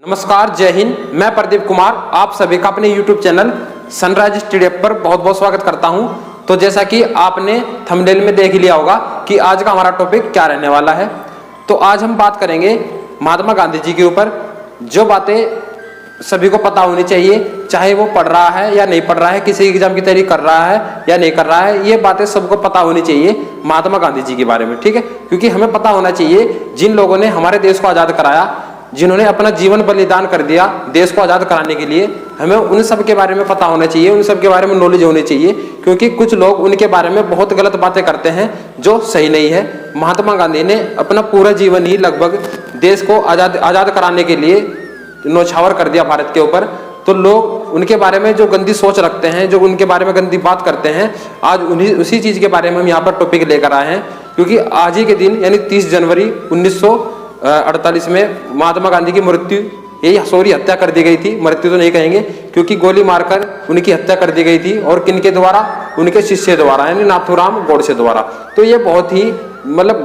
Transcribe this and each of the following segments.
नमस्कार, जय हिंद। मैं प्रदीप कुमार आप सभी का अपने YouTube चैनल सनराइज स्टडी पर बहुत बहुत स्वागत करता हूं। तो जैसा कि आपने थंबनेल में देख लिया होगा कि आज का हमारा टॉपिक क्या रहने वाला है। तो आज हम बात करेंगे महात्मा गांधी जी के ऊपर, जो बातें सभी को पता होनी चाहिए, चाहे वो पढ़ रहा है या नहीं पढ़ रहा है, किसी एग्जाम की तैयारी कर रहा है या नहीं कर रहा है, ये बातें सबको पता होनी चाहिए महात्मा गांधी जी के बारे में। ठीक है, क्योंकि हमें पता होना चाहिए जिन लोगों ने हमारे देश को आज़ाद कराया, जिन्होंने अपना जीवन बलिदान कर दिया देश को आज़ाद कराने के लिए, हमें उन सब के बारे में पता होना चाहिए, उन सब के बारे में नॉलेज होनी चाहिए। क्योंकि कुछ लोग उनके बारे में बहुत गलत बातें करते हैं जो सही नहीं है। महात्मा गांधी ने अपना पूरा जीवन ही लगभग देश को आज़ाद कराने के लिए न्यौछावर कर दिया भारत के ऊपर। तो लोग उनके बारे में जो गंदी सोच रखते हैं, जो उनके बारे में गंदी बात करते हैं, आज उसी चीज़ के बारे में हम यहाँ पर टॉपिक लेकर आए हैं। क्योंकि आज ही के दिन यानी 30 जनवरी 1948 में महात्मा गांधी की हत्या कर दी गई थी। मृत्यु तो नहीं कहेंगे, क्योंकि गोली मारकर उनकी हत्या कर दी गई थी। और किनके द्वारा? उनके शिष्य द्वारा, यानी नाथूराम गोडसे द्वारा। तो ये बहुत ही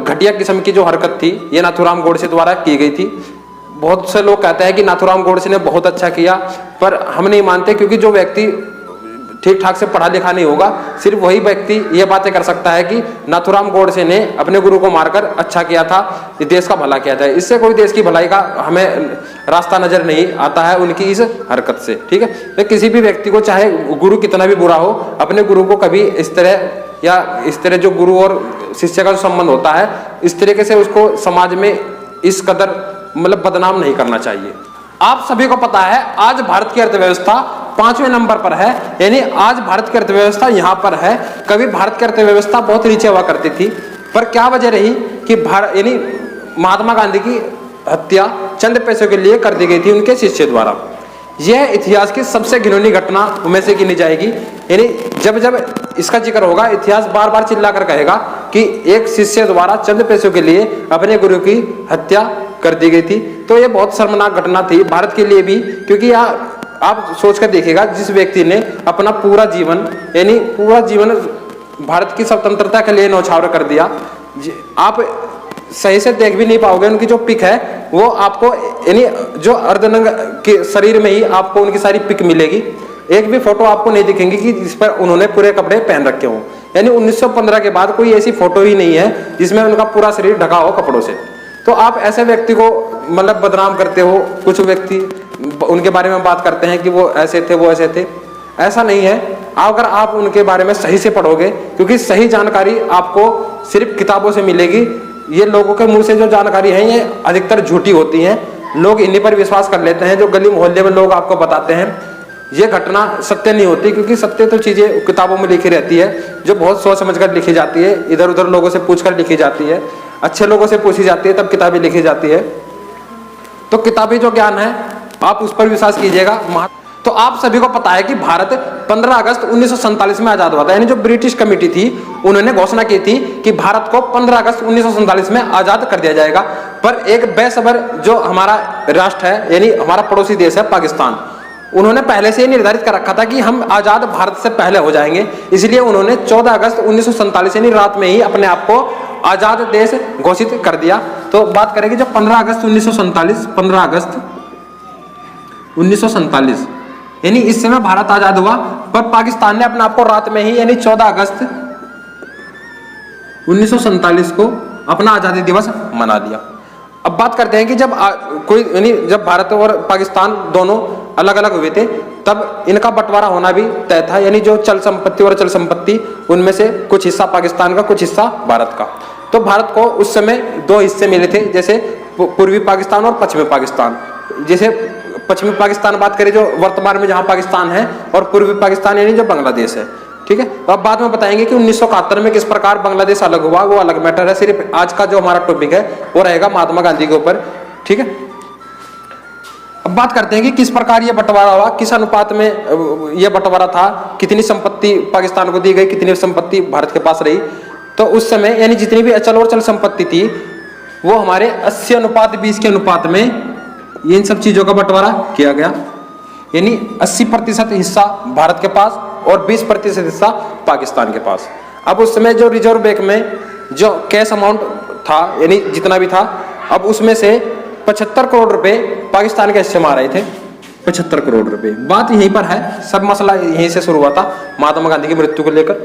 घटिया किस्म की जो हरकत थी, ये नाथूराम गोडसे द्वारा की गई थी। बहुत से लोग कहते हैं कि नाथूराम गोडसे ने बहुत अच्छा किया, पर हम नहीं मानते। क्योंकि जो व्यक्ति ठीक ठाक से पढ़ा लिखा नहीं होगा, सिर्फ वही व्यक्ति ये बातें कर सकता है कि नाथूराम गोडसे ने अपने गुरु को मारकर अच्छा किया था, देश का भला किया था। इससे कोई देश की भलाई का हमें रास्ता नजर नहीं आता है उनकी इस हरकत से। ठीक है, तो किसी भी व्यक्ति को, चाहे गुरु कितना भी बुरा हो, अपने गुरु को कभी इस तरह जो गुरु और शिष्य का जो संबंध होता है, इस तरीके से उसको समाज में इस कदर बदनाम नहीं करना चाहिए। आप सभी को पता है आज भारत की अर्थव्यवस्था 5वें नंबर पर है, यानी आज भारत की अर्थव्यवस्था यहाँ पर है। कभी भारत की अर्थव्यवस्था बहुत नीचे हुआ करती थी, पर क्या वजह रही कि यानी महात्मा गांधी की हत्या चंद पैसों के लिए कर दी गई थी उनके शिष्य द्वारा। यह इतिहास की सबसे घिनौनी घटना में से गिनी जाएगी। यानी जब जब इसका जिक्र होगा, इतिहास बार बार चिल्ला कर कहेगा कि एक शिष्य द्वारा चंद पैसों के लिए अपने गुरु की हत्या कर दी गई थी। तो ये बहुत शर्मनाक घटना थी भारत के लिए भी। क्योंकि आप सोच कर देखिएगा, जिस व्यक्ति ने अपना पूरा जीवन भारत की स्वतंत्रता के लिए न्यौछावर कर दिया, आप सही से देख भी नहीं पाओगे। उनकी जो पिक है वो आपको, यानी जो अर्धनंग के शरीर में ही आपको उनकी सारी पिक मिलेगी। एक भी फोटो आपको नहीं दिखेंगी कि जिस पर उन्होंने पूरे कपड़े पहन रखे हों। यानी 1915 के बाद कोई ऐसी फोटो ही नहीं है जिसमें उनका पूरा शरीर ढका हो कपड़ों से। तो आप ऐसे व्यक्ति को बदनाम करते हो। कुछ व्यक्ति उनके बारे में बात करते हैं कि वो ऐसे थे, वो ऐसे थे। ऐसा नहीं है। अगर आप उनके बारे में सही से पढ़ोगे, क्योंकि सही जानकारी आपको सिर्फ किताबों से मिलेगी। ये लोगों के मुंह से जो जानकारी है ये अधिकतर झूठी होती है। लोग इन्हीं पर विश्वास कर लेते हैं। जो गली मोहल्ले में लोग आपको बताते हैं, ये घटना सत्य नहीं होती। क्योंकि सत्य तो चीजें किताबों में लिखी रहती है, जो बहुत सोच समझ कर लिखी जाती है, इधर उधर लोगों से पूछकर लिखी जाती है, अच्छे लोगों से पूछी जाती है, तब किताबें लिखी जाती है। तो किताबी जो ज्ञान है आप उस पर विश्वास कीजिएगा। तो आप सभी को पता है कि भारत 15 अगस्त 1947 में आजाद हुआ था। यानी जो ब्रिटिश कमेटी थी, उन्होंने घोषणा की थी कि भारत को 15 अगस्त 1947 में आजाद कर दिया जाएगा। पर एक बेसबर जो हमारा राष्ट्र है, यानी हमारा पड़ोसी देश है पाकिस्तान, उन्होंने पहले से ही निर्धारित कर रखा था कि हम आजाद भारत से पहले हो जाएंगे। इसलिए उन्होंने 14 अगस्त 1947 यानी रात में ही अपने आप को आजाद देश घोषित कर दिया। तो बात करेंगे जो 15 अगस्त 1947 यानी इस समय भारत आजाद हुआ, पर पाकिस्तान ने अपने आप को रात में ही यानी 14 अगस्त 1947 को अपना आजादी दिवस मना लिया। अब बात करते हैं कि जब भारत और पाकिस्तान दोनों अलग अलग हुए थे, तब इनका बंटवारा होना भी तय था। यानी जो चल संपत्ति और अचल संपत्ति, उनमें से कुछ हिस्सा पाकिस्तान का, कुछ हिस्सा भारत का। तो भारत को उस समय दो हिस्से मिले थे, जैसे पूर्वी पाकिस्तान और पश्चिमी पाकिस्तान। जैसे पश्चिमी पाकिस्तान बात करें जो वर्तमान में जहां पाकिस्तान है, और पूर्वी पाकिस्तान यानी जो बांग्लादेश है। ठीक है, तो अब बाद में बताएंगे कि 1971 में किस प्रकार बांग्लादेश अलग हुआ, वो अलग मैटर है। सिर्फ आज का जो हमारा टॉपिक है वो रहेगा महात्मा गांधी के ऊपर। ठीक है, अब बात करते हैं कि किस प्रकार ये बंटवारा हुआ, किस अनुपात में ये बंटवारा था, कितनी संपत्ति पाकिस्तान को दी गई, कितनी संपत्ति भारत के पास रही। तो उस समय यानी जितनी भी अचल और चल संपत्ति थी, वो हमारे 80:20 के अनुपात में इन सब चीजों का बंटवारा किया गया। यानी 80% हिस्सा भारत के पास और 20% हिस्सा पाकिस्तान के पास। अब उस समय जो रिजर्व बैंक में जो कैश अमाउंट था, यानी जितना भी था, अब उसमें से 75 करोड़ रुपए पाकिस्तान के हिस्से में आ रहे थे। 75 करोड़ रुपए। बात यहीं पर है, सब मसला यहीं से शुरू हुआ था महात्मा गांधी की मृत्यु को लेकर।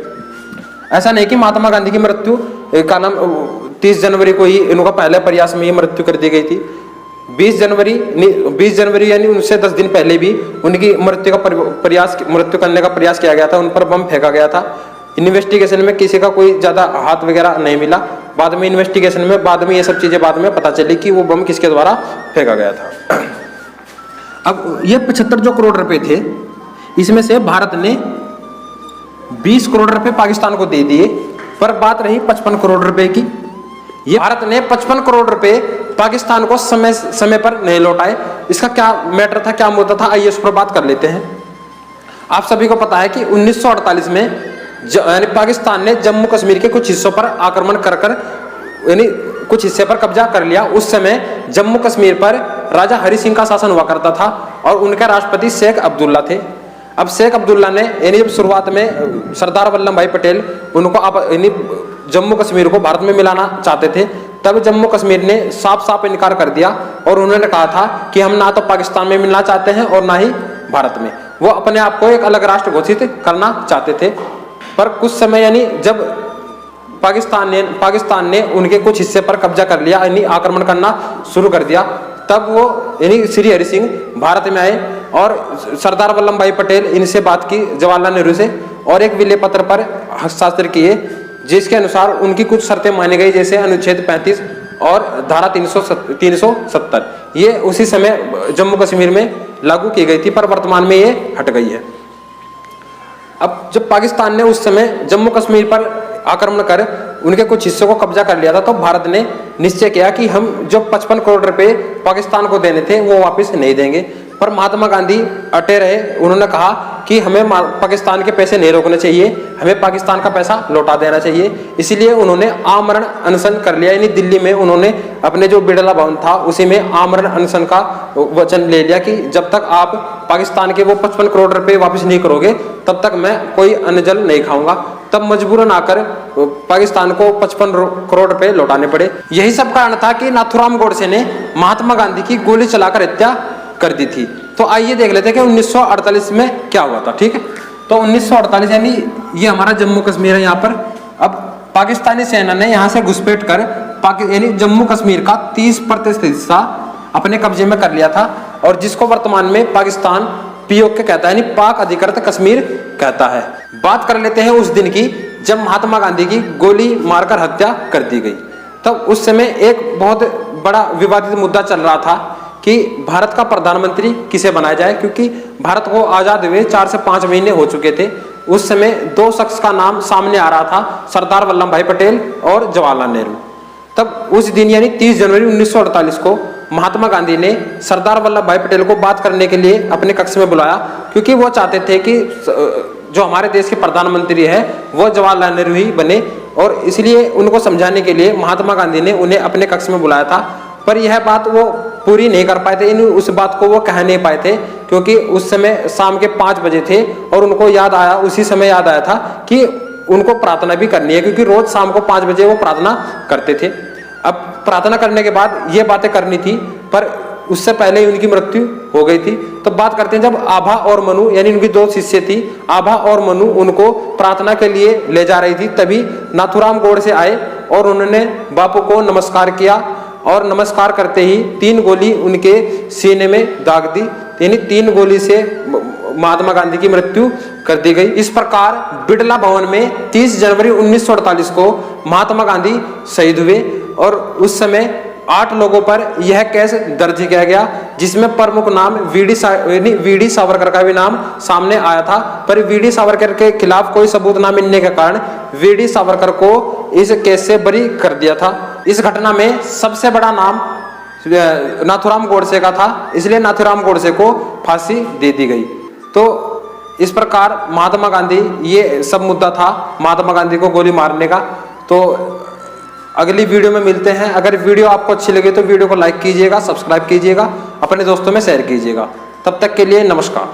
ऐसा नहीं कि महात्मा गांधी की मृत्यु का नाम 30 जनवरी को ही इनका पहले प्रयास में ही मृत्यु कर दी गई थी। 20 जनवरी यानी उनसे 10 दिन पहले भी उनकी मृत्यु करने का प्रयास किया गया था। उन पर बम फेंका गया था। इन्वेस्टिगेशन में किसी का कोई ज्यादा हाथ वगैरह नहीं मिला। बाद में इन्वेस्टिगेशन में ये सब चीजें बाद में पता चली कि वो बम किसके द्वारा फेंका गया था। अब ये 75 जो करोड़ रुपए थे, इसमें से भारत ने 20 करोड़ रुपए पाकिस्तान को दे दिए, पर बात रही 55 करोड़ रुपए की। ये भारत ने 55 करोड़ रुपए पाकिस्तान को समय पर नहीं लौटाए। इसका क्या मैटर था, क्या मुद्दा था, आइए उस पर बात कर लेते हैं। आप सभी को पता है कि 1948 में यानी पाकिस्तान ने जम्मू कश्मीर के कुछ हिस्सों पर आक्रमण कर यानी कुछ हिस्से पर कब्जा कर लिया। उस समय जम्मू कश्मीर पर राजा हरि सिंह का शासन हुआ करता था और उनके राष्ट्रपति शेख अब्दुल्ला थे। अब शेख अब्दुल्ला ने यानी जब शुरुआत में सरदार वल्लभ भाई पटेल उनको यानी जम्मू कश्मीर को भारत में मिलाना चाहते थे, तब जम्मू कश्मीर ने साफ इनकार कर दिया और उन्होंने कहा था कि हम ना तो पाकिस्तान में मिलना चाहते हैं और ना ही भारत में। वो अपने आप को एक अलग राष्ट्र घोषित करना चाहते थे। पर कुछ समय यानी जब पाकिस्तान ने उनके कुछ हिस्से पर कब्जा कर लिया, यानी आक्रमण करना शुरू कर दिया, तब वो यानी श्री हरि सिंह भारत में आए और सरदार वल्लभ भाई पटेल इनसे बात की, जवाहरलाल नेहरू से, और एक विले पत्र पर हस्ताक्षर किए, जिसके अनुसार उनकी कुछ शर्तें मानी गई, जैसे अनुच्छेद 35 और धारा 370। ये उसी समय जम्मू कश्मीर में लागू की गई थी, पर वर्तमान में ये हट गई है। अब जब पाकिस्तान ने उस समय जम्मू कश्मीर पर आक्रमण कर उनके कुछ हिस्सों को कब्जा कर लिया था, तो भारत ने निश्चय किया कि हम जो 55 करोड़ रुपए पाकिस्तान को देने थे वो वापस नहीं देंगे। पर महात्मा गांधी अटे रहे। उन्होंने कहा कि हमें पाकिस्तान के पैसे नहीं रोकने चाहिए, हमें पाकिस्तान का पैसा लौटा देना चाहिए। इसलिए उन्होंने आमरण अनशन कर लिया, यानी दिल्ली में उन्होंने अपने जो बिड़ला भवन था उसी में आमरण अनशन का वचन ले लिया कि जब तक आप पाकिस्तान के वो 55 करोड़ रुपए वापस नहीं करोगे तब तक मैं कोई अन्न जल नहीं खाऊंगा। तब मजबूरन आकर पाकिस्तान को 55 करोड़ रुपए लौटाने पड़े। यही सब कारण था कि नाथूराम गोडसे ने महात्मा गांधी की गोली चलाकर हत्या कर दी थी। तो आइए देख लेते हैं कि 1948 में क्या हुआ था। ठीक है, तो 1948 यानी ये हमारा जम्मू कश्मीर है। यहाँ पर अब पाकिस्तानी सेना ने यहाँ से घुसपैठ कर यानी जम्मू कश्मीर का 30% हिस्सा अपने कब्जे में कर लिया था, और जिसको वर्तमान में पाकिस्तान पीओके कहता है, यानी पाक अधिकृत कश्मीर कहता है। बात कर लेते हैं उस दिन की जब महात्मा गांधी की गोली मारकर हत्या कर दी गई। तब उस समय एक बहुत बड़ा विवादित मुद्दा चल रहा था कि भारत का प्रधानमंत्री किसे बनाया जाए, क्योंकि भारत को आजाद हुए 4 से 5 महीने हो चुके थे। उस समय 2 शख्स का नाम सामने आ रहा था, सरदार वल्लभ भाई पटेल और जवाहरलाल नेहरू। तब उस दिन यानी 30 जनवरी 1948 को महात्मा गांधी ने सरदार वल्लभ भाई पटेल को बात करने के लिए अपने कक्ष में बुलाया, क्योंकि वो चाहते थे कि जो हमारे देश के प्रधानमंत्री है वो जवाहरलाल नेहरू ही बने, और इसलिए उनको समझाने के लिए महात्मा गांधी ने उन्हें अपने कक्ष में बुलाया था। पर यह बात वो पूरी नहीं कर पाए थे, उस बात को वो कह नहीं पाए थे, क्योंकि उस समय शाम के 5 बजे थे और उनको उसी समय याद आया था कि उनको प्रार्थना भी करनी है, क्योंकि रोज शाम को 5 बजे वो प्रार्थना करते थे। अब प्रार्थना करने के बाद ये बातें करनी थी, पर उससे पहले ही उनकी मृत्यु हो गई थी। तो बात करते हैं जब आभा और मनु यानी उनकी 2 शिष्य थी, आभा और मनु उनको प्रार्थना के लिए ले जा रही थी, तभी नाथूराम गोडसे आए और उन्होंने बापू को नमस्कार किया, और नमस्कार करते ही 3 गोली उनके सीने में दाग दी, यानी 3 गोली से महात्मा गांधी की मृत्यु कर दी गई। इस प्रकार बिड़ला भवन में 30 जनवरी 1948 को महात्मा गांधी शहीद हुए, और उस समय 8 लोगों पर यह केस दर्ज किया गया, जिसमें प्रमुख नाम वीडी सावरकर का भी नाम सामने आया था। पर वीडी सावरकर के खिलाफ कोई सबूत न मिलने के कारण वीडी सावरकर को इस केस से बरी कर दिया था। इस घटना में सबसे बड़ा नाम नाथूराम गोडसे का था, इसलिए नाथूराम गोडसे को फांसी दे दी गई। तो इस प्रकार महात्मा गांधी, ये सब मुद्दा था महात्मा गांधी को गोली मारने का। तो अगली वीडियो में मिलते हैं। अगर वीडियो आपको अच्छी लगे तो वीडियो को लाइक कीजिएगा, सब्सक्राइब कीजिएगा, अपने दोस्तों में शेयर कीजिएगा। तब तक के लिए नमस्कार।